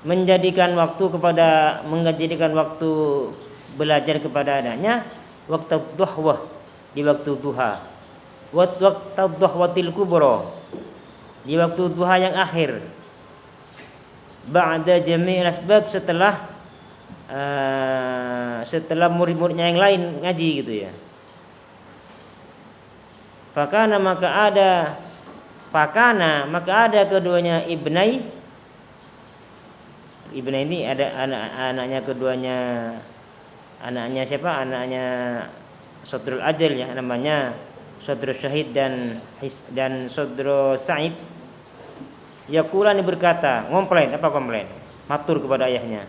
menjadikan waktu belajar kepada anaknya waktu duhwah, di waktu duha, waktu duhwatil kubra, di waktu duha yang akhir, ba'da jami'il asbab, setelah murid-muridnya yang lain ngaji gitu ya. Fakana maka ada keduanya ibnai ini ada anaknya keduanya. Anaknya siapa? Anaknya Sodrul Adil ya, namanya Sodrul Syahid dan Sodrul Sa'id. Yaqulani berkata, komplain matur kepada ayahnya.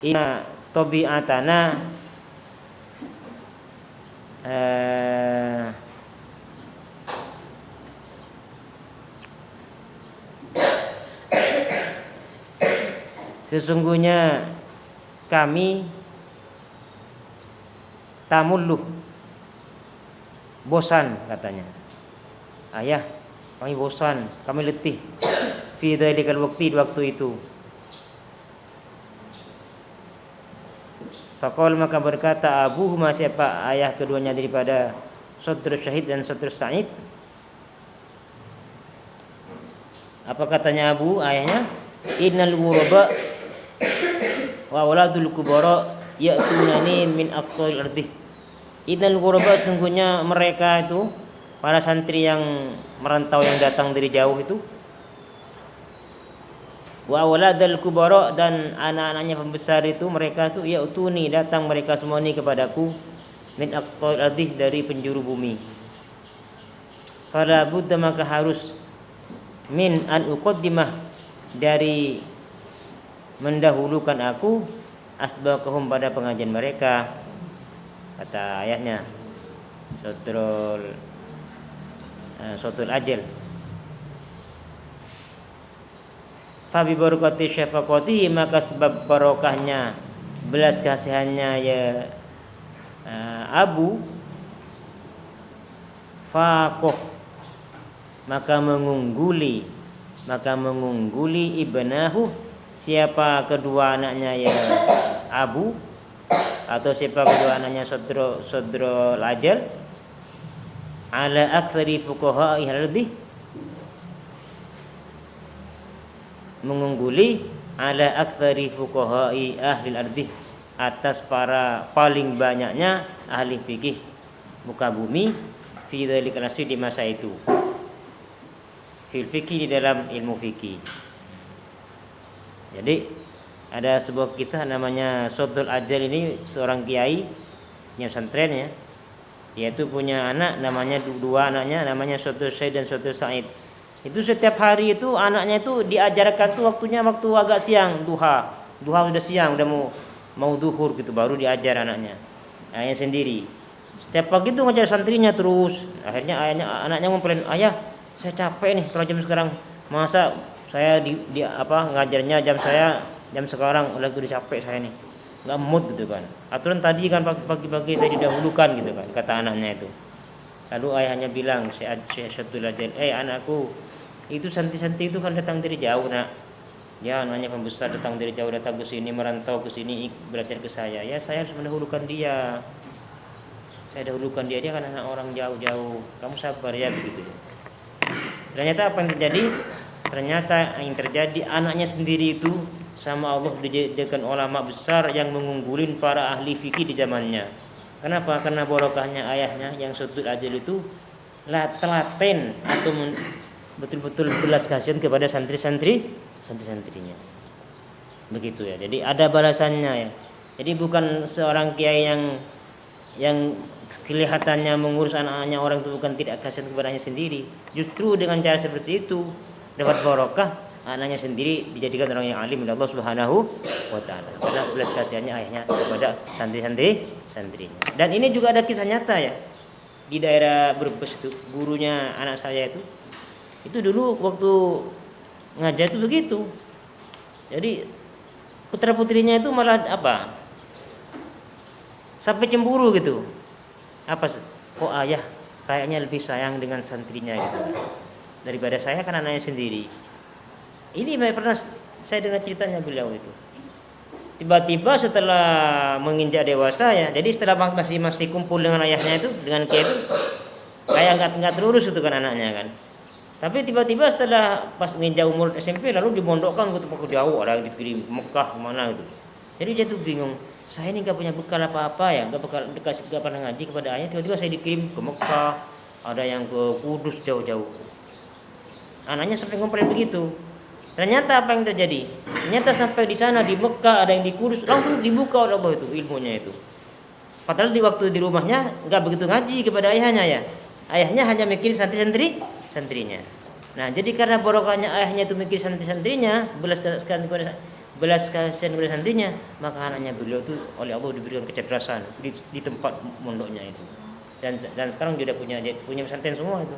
Inna tabi'atana sesungguhnya kami tamulluh, bosan katanya. Ayah, kami bosan, kami letih. Fi dzalikal waqti, di waktu itu. Faqala maka berkata abuhuma, siapa ayah keduanya daripada Sodrul Syahid dan Sodrul Sa'id. Apa katanya ayahnya? Innal ghuraba wa waladul kubara ya'tunani min aqsal ardi. Innal ghuraba, sungguhnya mereka itu para santri yang merantau yang datang dari jauh itu, wa waladul kubara, dan anak-anaknya pembesar itu, mereka itu ya'tuni, datang mereka semua ini kepadaku, min aqsal ardi, dari penjuru bumi. Fala budda, maka harus, min an uqaddimah, dari mendahulukan aku, asbaqahum, pada pengajian mereka. Kata ayahnya Sodrul Ajil. Fa bi barakati syafaqatihi, maka sebab barokahnya belas kasihannya ya Abu, faqoh, maka mengungguli ibnahu, siapa kedua anaknya ya Abu, atau siapa kedua anaknya Sodrul Ajal, ala aktsari fuqaha'i al-ardi, mengungguli ala aktsari fuqaha'i ahli al-ardi, atas para paling banyaknya ahli fikih muka bumi, fi dzalikal asri, di masa itu, fil fikih, di dalam ilmu fikih. Jadi ada sebuah kisah, namanya Sodrul Adil ini seorang kiai yang pesantren ya. Dia itu punya anak, namanya dua anaknya, namanya Sodrul Syahid dan Sodrul Sa'id. Itu setiap hari itu anaknya itu diajarkan tuh waktunya waktu agak siang, duha udah siang, udah mau duhur gitu, baru diajar anaknya sendiri. Setiap pagi tuh ngajar santrinya terus. Akhirnya anaknya komplain, ayah saya capek nih kalau jam sekarang, masa saya ngajarnya jam sekarang, udah capek saya nih, nggak mood gitu kan. Aturan tadi kan pagi-pagi saya didahulukan gitu kan, kata anaknya itu. Lalu ayahnya bilang, Syekhul Adil, anakku, itu santri-santri itu kan datang dari jauh nak. Ya, anaknya pembesar datang dari jauh, datang ke sini, merantau ke sini belajar ke saya. Ya, saya harus mendahulukan dia. Saya dahulukan dia kan anak orang jauh-jauh. Kamu sabar ya, begitu. Ternyata apa yang terjadi? Ternyata yang terjadi, anaknya sendiri itu sama Allah dijadikan ulama besar yang mengunggulin para ahli fikih di zamannya. Kenapa? Karena barokahnya ayahnya yang Sodrul Ajil itu telaten atau betul-betul belas kasihan kepada santri-santrinya. Begitu ya. Jadi ada balasannya ya. Jadi bukan seorang kiai yang kelihatannya mengurus anak-anaknya orang itu bukan tidak kasihan kepadanya sendiri. Justru dengan cara seperti itu dapat barokah, anaknya sendiri dijadikan orang yang alim oleh Allah Subhanahu wa taala. Karena belas kasihannya ayahnya kepada santrinya. Dan ini juga ada kisah nyata ya. Di daerah Brebes itu, gurunya anak saya itu dulu waktu ngajar itu begitu. Jadi putra-putrinya itu malah sampai cemburu gitu. Kok ayah kayaknya lebih sayang dengan santrinya gitu daripada saya, kan anaknya sendiri. Ini pernah saya dengar ceritanya beliau itu. Tiba-tiba setelah menginjak dewasa ya, jadi setelah masih kumpul dengan ayahnya itu, dengan kiai itu, kayak nggak terurus itu kan anaknya kan. Tapi tiba-tiba setelah pas menginjak umur SMP lalu dimondokkan ke tempat jauh, ada yang dikirim ke Mekah kemana gitu. Jadi dia tuh bingung, saya ini nggak punya bekal apa-apa ya, nggak pernah ngaji kepada ayah, tiba-tiba saya dikirim ke Mekah, ada yang ke Kudus jauh-jauh. Anaknya sampai komplain begitu. Ternyata apa yang terjadi? Ternyata sampai di sana di Mekah ada yang di Kudus langsung dibuka oleh Allah itu ilmunya itu. Padahal di waktu di rumahnya nggak begitu ngaji kepada ayahnya ya. Ayahnya hanya mikir santrinya. Nah jadi karena barokahnya ayahnya itu mikir santri-santrinya, belas kasihan kepada santrinya, maka anaknya beliau itu oleh Allah diberikan kecerdasan di tempat mondoknya itu. Dan sekarang dia punya pesantren semua itu.